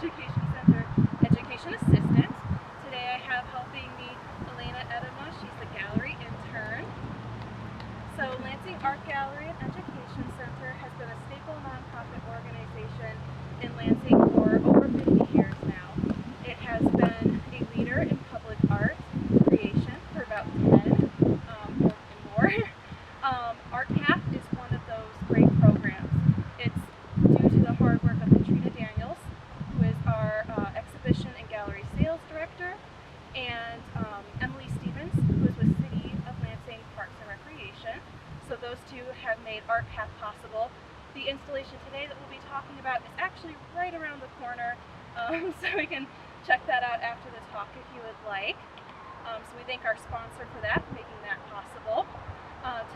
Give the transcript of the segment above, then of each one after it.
Education Center Education Assistant. Today I have helping me Elena Edema. She's the gallery intern. So Lansing Art Gallery and Education Center has been a staple nonprofit organization in Lansing for over 50 years now. It has been a leader in public art creation for about 10 or more. ARTpath is one of those great programs. It's due to the hard work of Katrina Daniels, who is our exhibition and gallery sales director, and Emily Stevens, who is with City of Lansing Parks and Recreation. So those two have made ARTpath possible. The installation today that we'll be talking about is actually right around the corner, so we can check that out after the talk if you would like. So we thank our sponsor for that, making that possible.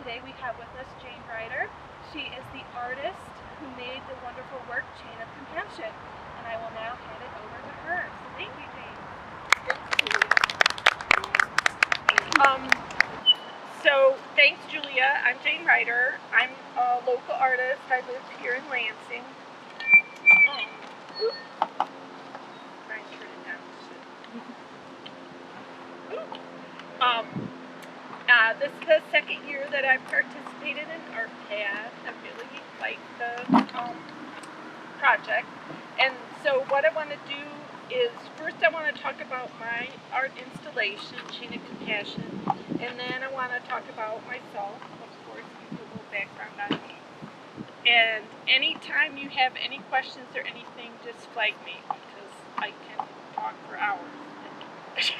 Today we have with us Jane Reiter. She is the artist who made the wonderful work Chain of Compassion, and I will now hand it over to her. So thank you, Jane. So thanks, Julia. I'm Jane Reiter. I'm a local artist. I live here in Lansing. Trying to turn it down. This is the second year that I've participated in ARTpath. I really like the project. And so what I want to do is, first I want to talk about my art installation, Chain of Compassion, and then I want to talk about myself, of course, give you a little background on me. And anytime you have any questions or anything, just flag me, because I can talk for hours.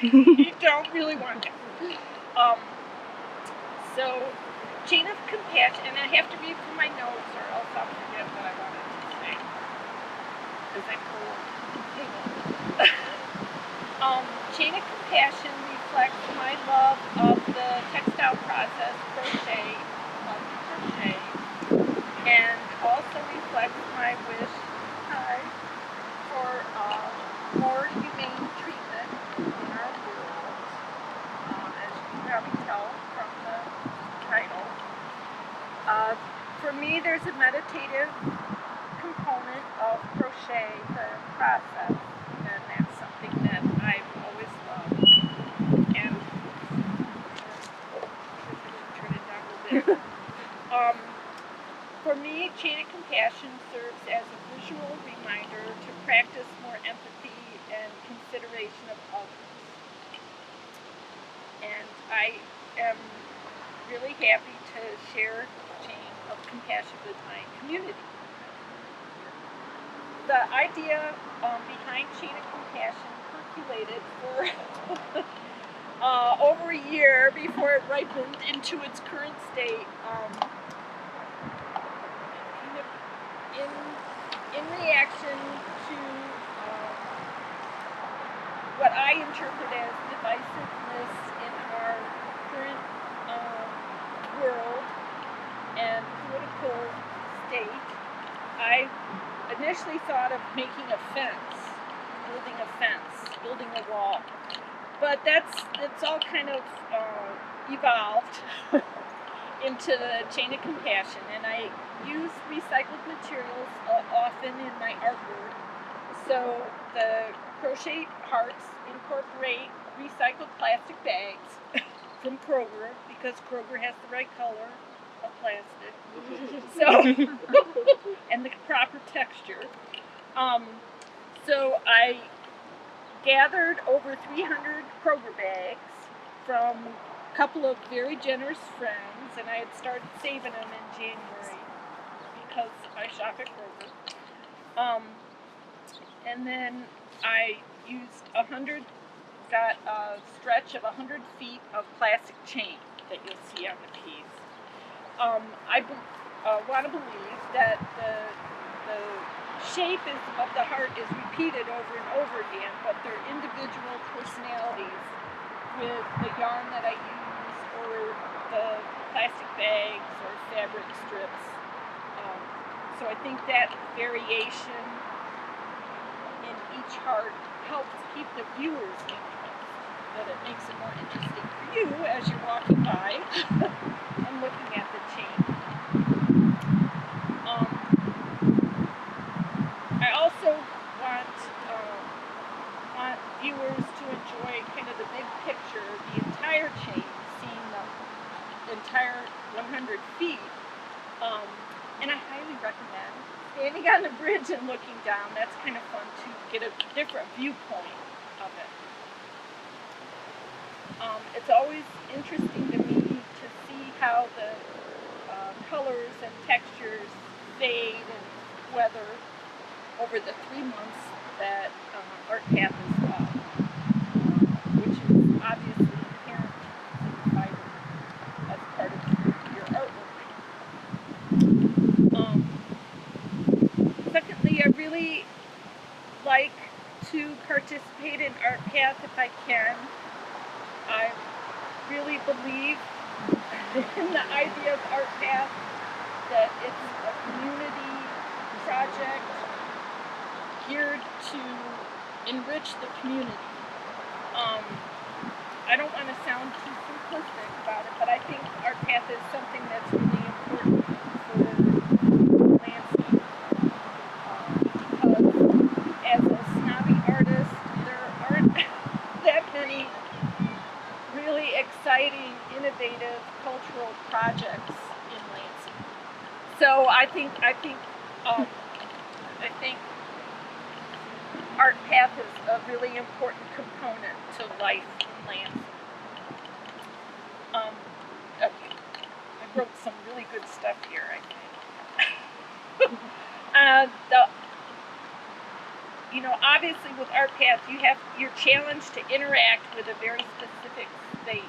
You don't really want to. So, Chain of Compassion, and I have to read from my notes or else I'll forget what I wanted to say, because I'm old. Chain of Compassion reflects my love of the textile process, crochet, and also reflects my wish for more humane treatment in our world, as you can probably tell from the title. For me, there's a meditative component of crochet, the process, and that's something that I've always loved. And turn it down a little bit. For me, Chain of Compassion serves as a visual reminder to practice more empathy and consideration of others. And I am really happy to share Chain of Compassion with my community. The idea behind Chain of Compassion percolated for over a year before it ripened into its current state. In reaction to what I interpret as divisiveness in our current world and political state, I initially thought of making a fence, building a wall. But it's all kind of evolved into the Chain of Compassion, and I use recycled materials often in my artwork. So the crochet hearts incorporate recycled plastic bags from Kroger, because Kroger has the right color of plastic, so and the proper texture. So I gathered over 300 Kroger bags from a couple of very generous friends, and I had started saving them in January because I shop at Kroger. And then I used got a stretch of 100 feet of plastic chain that you'll see on the piece. I want to believe that the shape of the heart is repeated over and over again, but they're individual personalities with the yarn that I use, or the plastic bags or fabric strips. So I think that variation in each heart helps keep the viewers interested, that it makes it more interesting for you as you're walking by and looking at the chain. I also want viewers to enjoy kind of the big picture, the entire chain, seeing the entire 100 feet. And I highly recommend standing on the bridge and looking down. That's kind of fun to get a different viewpoint of it. It's always interesting to me to see how the colors and textures fade and weather over the 3 months that ARTpath is up, which is obviously inherent in the fiber as part of your artwork. Secondly, I really like to participate in ARTpath if I can. I really believe in the idea of ARTpath, that it's a community project geared to enrich the community. I don't want to sound too simplistic about it, but I think ARTpath is something that's really important for landscape. Because as a snobby artist, there aren't that many really exciting, innovative cultural projects in landscape. So I think ARTpath is a really important component to life in landscape. Okay, I wrote some really good stuff here, I think. Obviously with ARTpath, you're challenged to interact with a very specific space.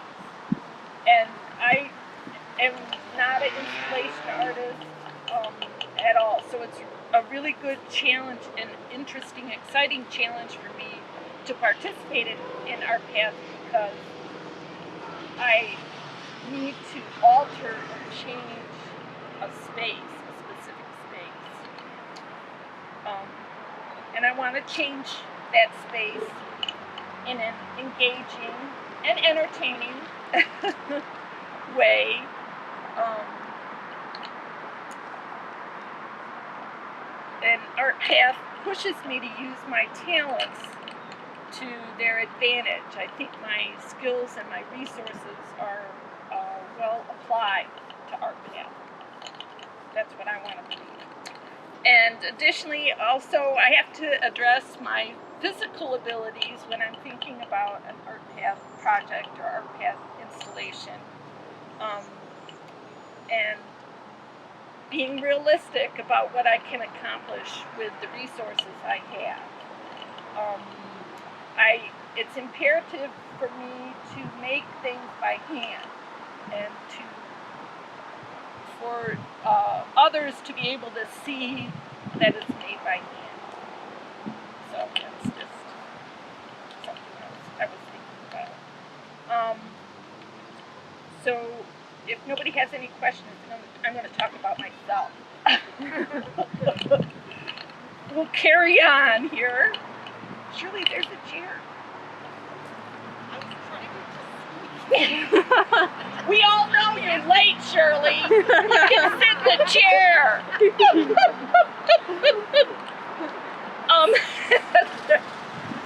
And I am not an installation artist at all, so it's a really good challenge, an interesting, exciting challenge for me to participate in ARTpath, because I need to alter or change a space, a specific space. And I want to change that space in an engaging and entertaining way. And ARTpath pushes me to use my talents to their advantage. I think my skills and my resources are well applied to ARTpath. That's what I want to believe. And additionally, also, I have to address my physical abilities when I'm thinking about an ARTpath project or ARTpath installation. And being realistic about what I can accomplish with the resources I have. It's imperative for me to make things by hand, and for others to be able to see that it's made by hand. So that's just something else I was thinking about. So if nobody has any questions, I'm going to talk about myself. We'll carry on here. Shirley, there's a chair. I was trying to We all know you're late, Shirley. You can sit in the chair.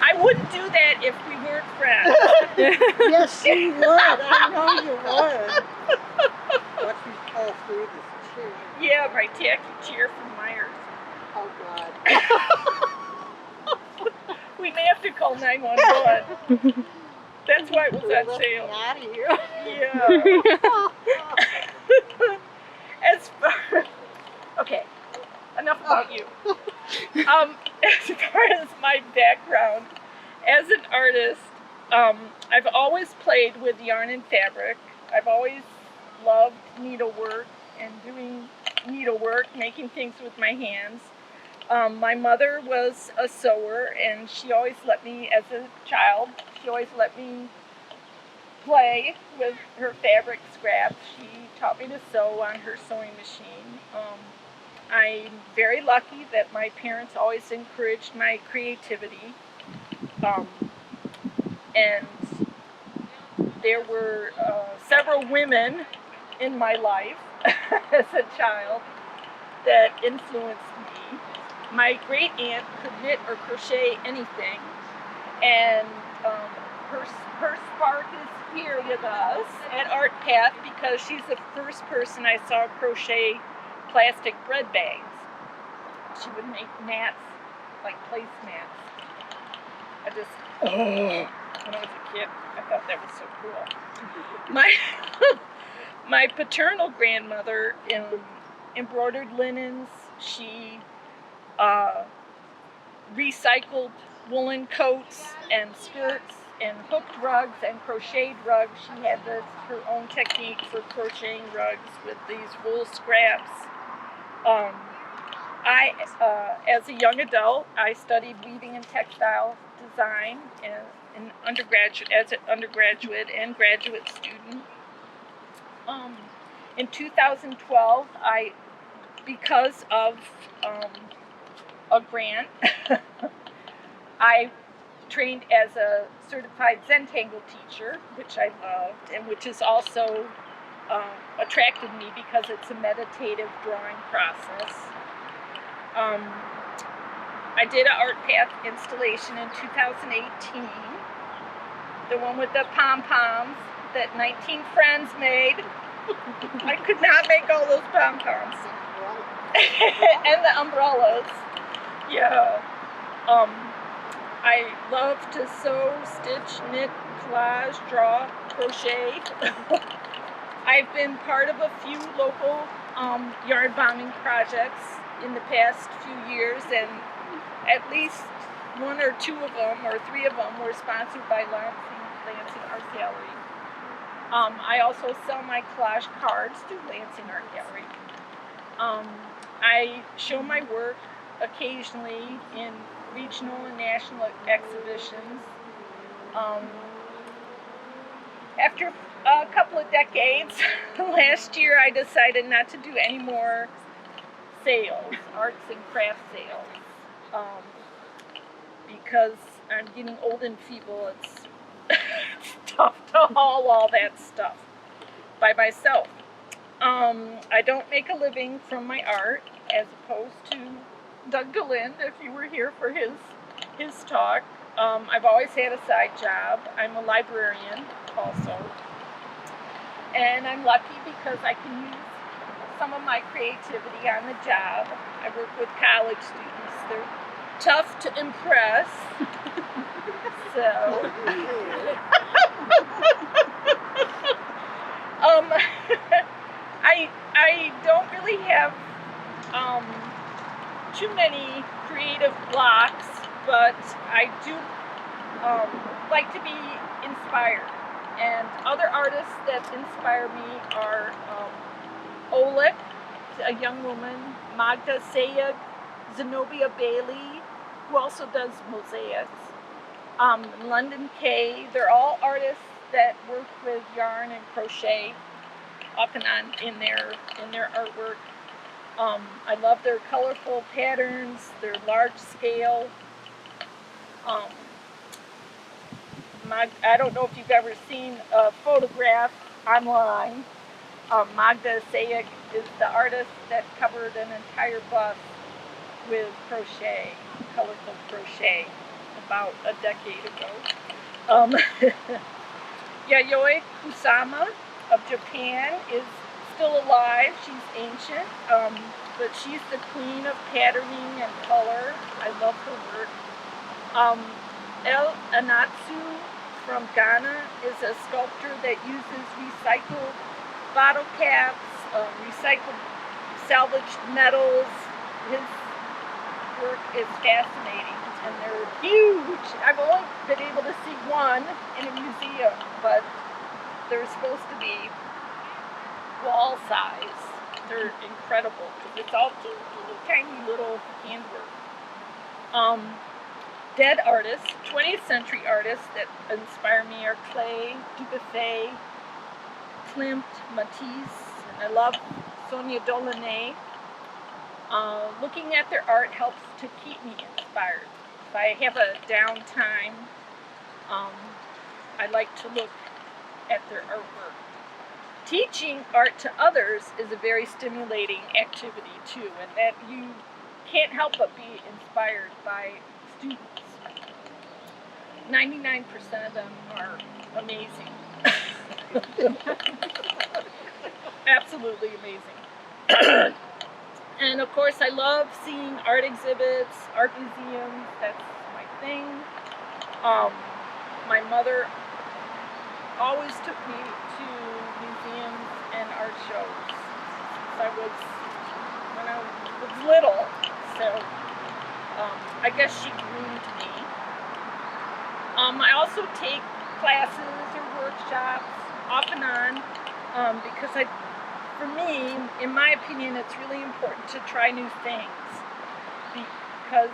I wouldn't do that if we weren't friends. Yes, you would. I know you would. Watch me fall through this chair. Yeah, my tacky chair from Myers. Oh, God. We may have to call 911. That's why it was on Let me sale. out of here. Yeah. As far, okay, enough about you. As far as my background as an artist, I've always played with yarn and fabric. I've always loved needlework and doing needlework, making things with my hands. My mother was a sewer, and she always let me, as a child, she always let me play with her fabric scraps. She taught me to sew on her sewing machine. I'm very lucky that my parents always encouraged my creativity. And there were several women in my life as a child that influenced me. My great aunt could knit or crochet anything, and her spark is here with us at ARTpath because she's the first person I saw crochet plastic bread bags. She would make mats, like placemats. When I was a kid, I thought that was so cool. My paternal grandmother embroidered linens. She recycled woolen coats and skirts and hooked rugs and crocheted rugs. She had her own technique for crocheting rugs with these wool scraps. As a young adult, I studied weaving and textile design as an undergraduate and graduate student. In 2012, because of a grant, I trained as a certified Zentangle teacher, which I loved, and which has also attracted me because it's a meditative drawing process. I did an ARTpath installation in 2018, the one with the pom-poms that 19 friends made. I could not make all those pom-poms. And the umbrellas. Yeah. I love to sew, stitch, knit, collage, draw, crochet. I've been part of a few local yarn bombing projects in the past few years, and at least one or two of them, or three of them, were sponsored by Lansing Art Gallery. I also sell my collage cards through Lansing Art Gallery. I show my work occasionally in regional and national exhibitions. After a couple of decades, last year I decided not to do any more sales, arts and craft sales, because I'm getting old and feeble. It's tough to haul all that stuff by myself. I don't make a living from my art, as opposed to Doug DeLinde, if you were here for his talk. I've always had a side job. I'm a librarian also. And I'm lucky because I can use some of my creativity on the job. I work with college students. They're tough to impress. So I don't really have too many creative blocks, but I do like to be inspired. And other artists that inspire me are Oleg, a young woman, Magda Sayeg, Zenobia Bailey, who also does mosaics, London Kay. They're all artists that work with yarn and crochet off and on in their artwork. I love their colorful patterns, their large scale. I don't know if you've ever seen a photograph online. Magda Sayeg is the artist that covered an entire bus with crochet, colorful crochet, about a decade ago. Yayoi Kusama of Japan is still alive. She's ancient, but she's the queen of patterning and color. I love her work. El Anatsu from Ghana is a sculptor that uses recycled bottle caps, recycled salvaged metals. His work is fascinating, and they're huge. I've only been able to see one in a museum, but they're supposed to be wall size. They're incredible because it's all tiny little handwork. Dead artists, 20th century artists that inspire me are Klee, Dubuffet, Klimt, Matisse, and I love Sonia Delaunay. Looking at their art helps to keep me inspired. If I have a downtime, I like to look at their artwork. Teaching art to others is a very stimulating activity too, and that you can't help but be inspired by students. 99% of them are amazing. Absolutely amazing. And of course, I love seeing art exhibits, art museums. That's my thing. My mother always took me to museums and art shows since when I was little. So I guess she groomed me. I also take classes or workshops off and on because for me, in my opinion, it's really important to try new things because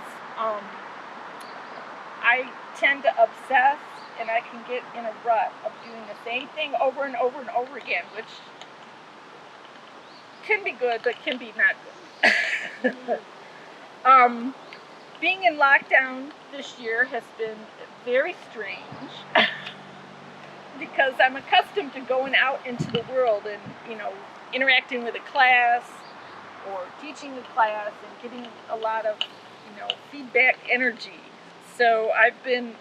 I tend to obsess and I can get in a rut of doing the same thing over and over and over again, which can be good, but can be not good. Being in lockdown this year has been very strange because I'm accustomed to going out into the world and, interacting with a class or teaching a class and getting a lot of, feedback energy. So I've been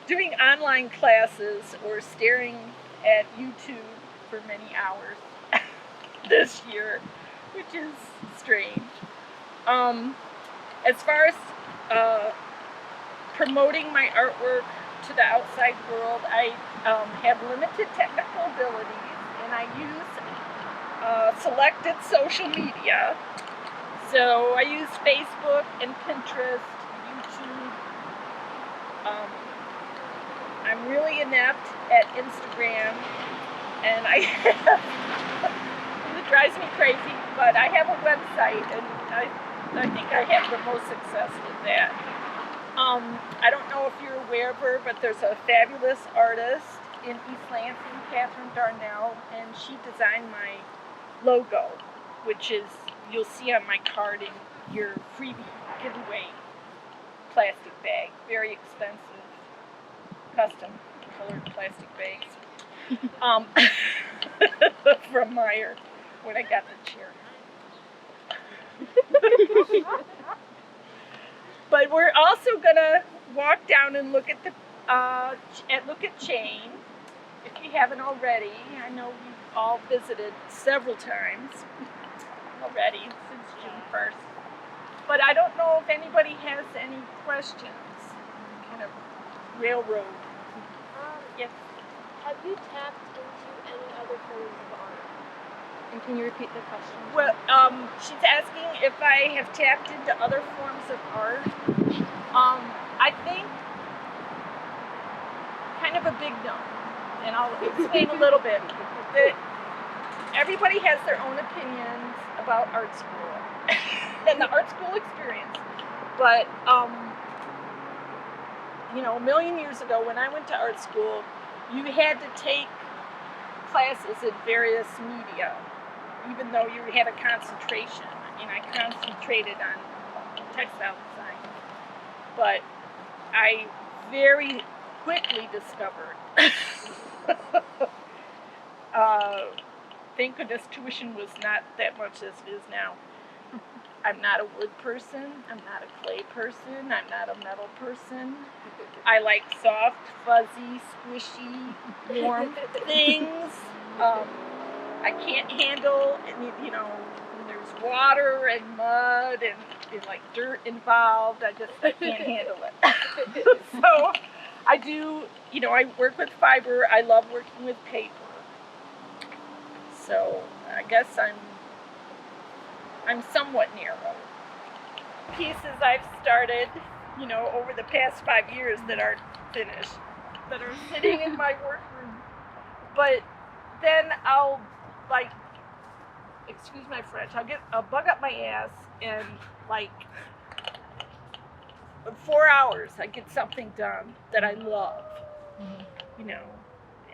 doing online classes or staring at YouTube for many hours this year, which is strange. As far as promoting my artwork to the outside world, I have limited technical abilities and I use selected social media. So I use Facebook and Pinterest, YouTube. I'm really inept at Instagram, and I have, it drives me crazy, but I have a website, and I think I have the most success with that. I don't know if you're aware of her, but there's a fabulous artist in East Lansing, Catherine Darnell, and she designed my logo, which is, you'll see on my card in your freebie giveaway plastic bag. Very expensive, custom colored plastic bags from Meyer when I got the chair. But we're also gonna walk down and look at Chain. If you haven't already, I know we've all visited several times already since June 1st. But I don't know if anybody has any questions. Kind of railroad. Yes. Have you tapped into any other forms of art? And can you repeat the question? Well, she's asking if I have tapped into other forms of art. I think kind of a big no, and I'll explain a little bit. That everybody has their own opinions about art school and the art school experience, but a million years ago when I went to art school, you had to take classes in various media, even though you had a concentration. I concentrated on textile design, but I very quickly discovered, thank goodness tuition was not that much as it is now. I'm not a wood person, I'm not a clay person, I'm not a metal person. I like soft, fuzzy, squishy, warm things. I can't handle, when there's water and mud and like dirt involved, I can't handle it. So I do, I work with fiber, I love working with paper. So I guess I'm somewhat narrow. Pieces I've started, over the past 5 years that aren't finished, that are sitting in my workroom. But then I'll, excuse my French, I'll bug up my ass and in 4 hours I get something done that I love,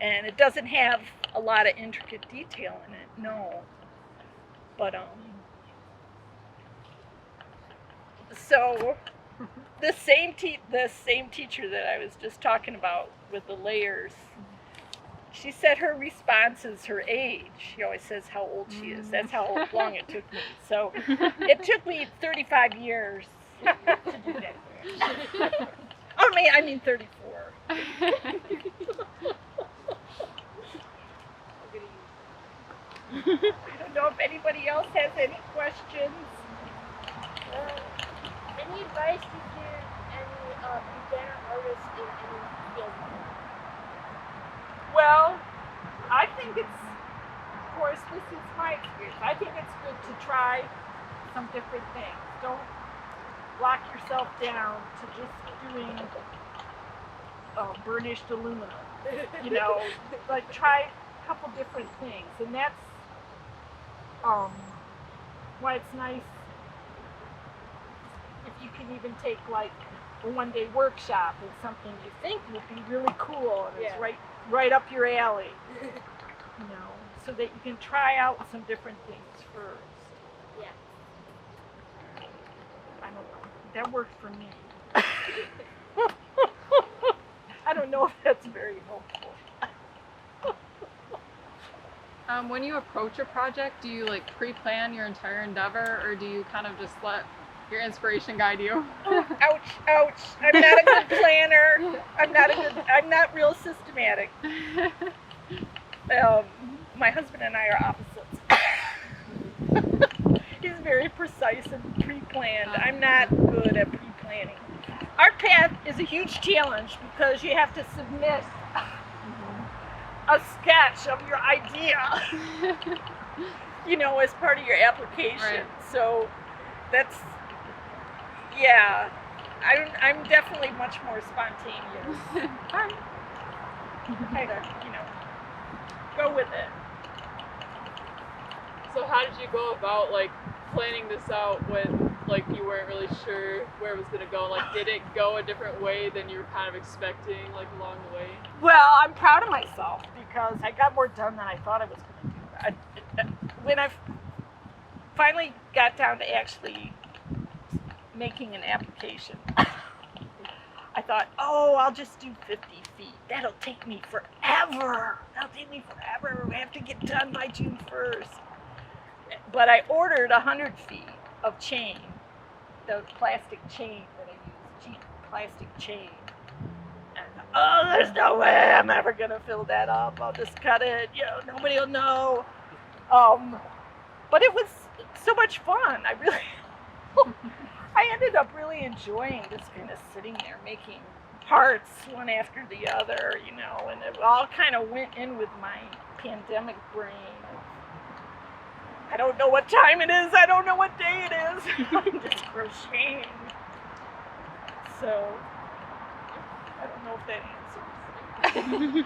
and it doesn't have a lot of intricate detail in it, no. But so the same teacher that I was just talking about with the layers, she said her response is her age. She always says how old she is. That's how long it took me. So it took me 35 years to do that. Or I mean 34. I don't know if anybody else has any questions. Any advice you give any beginner artists in any field? Well, I think it's, of course, this is my experience. I think it's good to try some different things. Don't lock yourself down to just doing burnished aluminum. You know, like try a couple different things, and that's why it's nice if you can even take like a one-day workshop in something you think would be really cool and it's right up your alley. You know, so that you can try out some different things first. Yeah. I don't know. That worked for me. I don't know if that's very helpful. When you approach a project, do you like pre-plan your entire endeavor, or do you kind of just let your inspiration guide you? Ouch, ouch. I'm not a good planner. I'm not real systematic. My husband and I are opposites. He's very precise and pre-planned. I'm not good at pre-planning. ARTpath is a huge challenge because you have to submit a sketch of your idea, you know, as part of your application. Right. So that's, yeah, I'm definitely much more spontaneous. Kind of, you know, go with it. So how did you go about like planning this out when like you weren't really sure where it was gonna go? Like, did it go a different way than you were kind of expecting, like along the way? Well, I'm proud of myself because I got more done than I thought I was going to do. When I finally got down to actually making an application, I thought, oh, I'll just do 50 feet. That'll take me forever. We have to get done by June 1st. But I ordered 100 feet of chain, the plastic chain that I use, cheap plastic chain. And I thought, oh, there's no way I'm ever going to fill that up. I'll just cut it. You know, nobody will know. But it was so much fun. I ended up really enjoying just kind of sitting there making parts one after the other, you know, and it all kind of went in with my pandemic brain. I don't know what time it is. I don't know what day it is. I'm just crocheting. So, I don't know if that answers.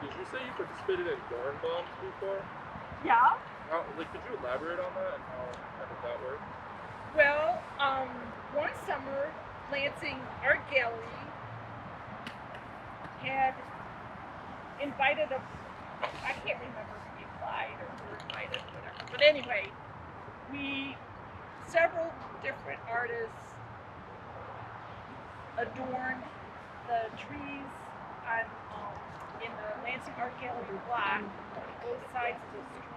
Did you say you participated in yarn bombs before? Yeah. Could you elaborate on that and how did that work? Well, one summer, Lansing Art Gallery had invited I can't remember if we applied or were invited, whatever. But anyway, several different artists adorned the trees in the Lansing Art Gallery block on both sides of the street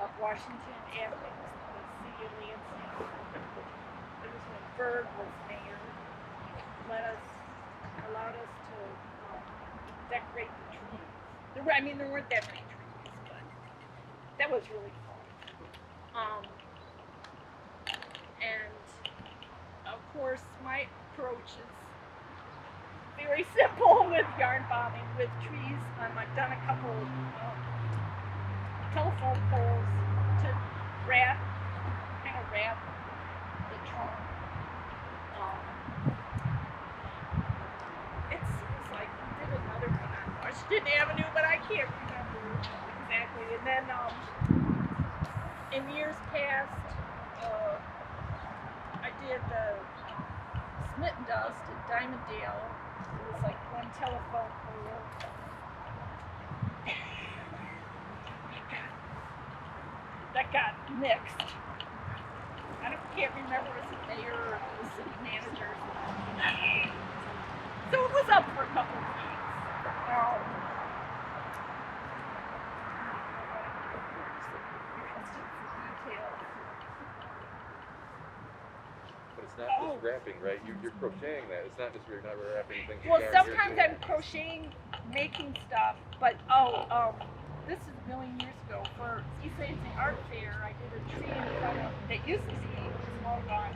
of Washington Avenue, the city of Lansing. It was when Berg was mayor. Allowed us to decorate the trees. There weren't that many trees, but that was really fun. And of course, my approach is very simple with yarn bombing with trees. I've done a couple telephone poles to wrap the trunk. It seems like we did another one on Washington Avenue, but I can't remember exactly. And then in years past, I did the Smit and Dust at Diamonddale. It was like one telephone pole. That got mixed. I can't remember if it was the mayor or the city manager. So it was up for a couple of weeks. not just wrapping, right? You're crocheting that. It's not just you're not wrapping things. Well, together, sometimes you're I'm crocheting, making stuff, but this is a million years ago for East Lansing Art Fair. I did a tree in front of that used to be small gone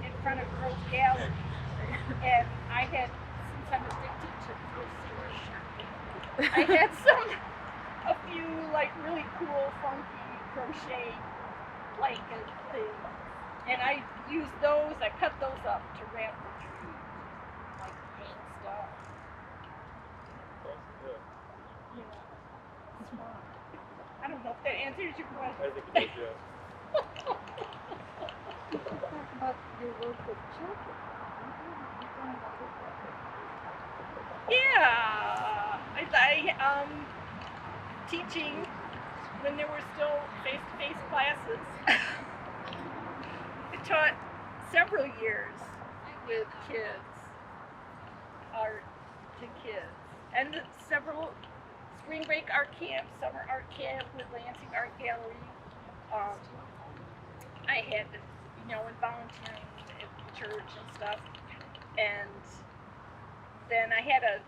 in front of Rose Gallery, and I had, since I'm addicted to crochet, I had a few like really cool, funky crochet blanket things, and I used those. I cut those up to wrap the tree, like paint stuff. You know, smart. I don't know if that answers your question. I think it does, yeah. Talk about your work with children. Yeah, I teaching when there were still face-to-face classes. I taught several years with kids, art to kids, and several spring break art camps, summer art camp with Lansing Art Gallery. I had, in volunteering at the church and stuff, and then I had a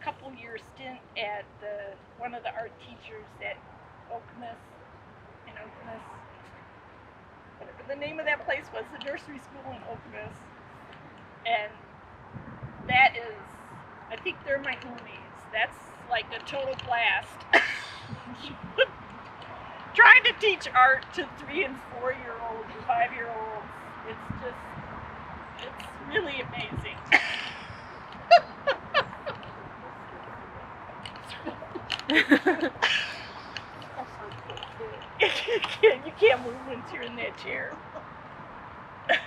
couple year stint at one of the art teachers at Okemos, whatever the name of that place was, the nursery school in Okemos, and that is, I think they're my homies. That's like a total blast. Trying to teach art to 3 and 4-year-olds and 5-year-olds, it's really amazing. You can't move once you're in that chair. But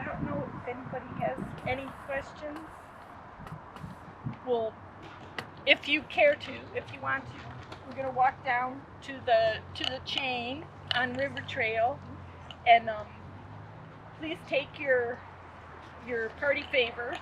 I don't know if anybody has any questions. Well, if you care to, if you want to, we're gonna walk down to the chain on River Trail, and please take your party favor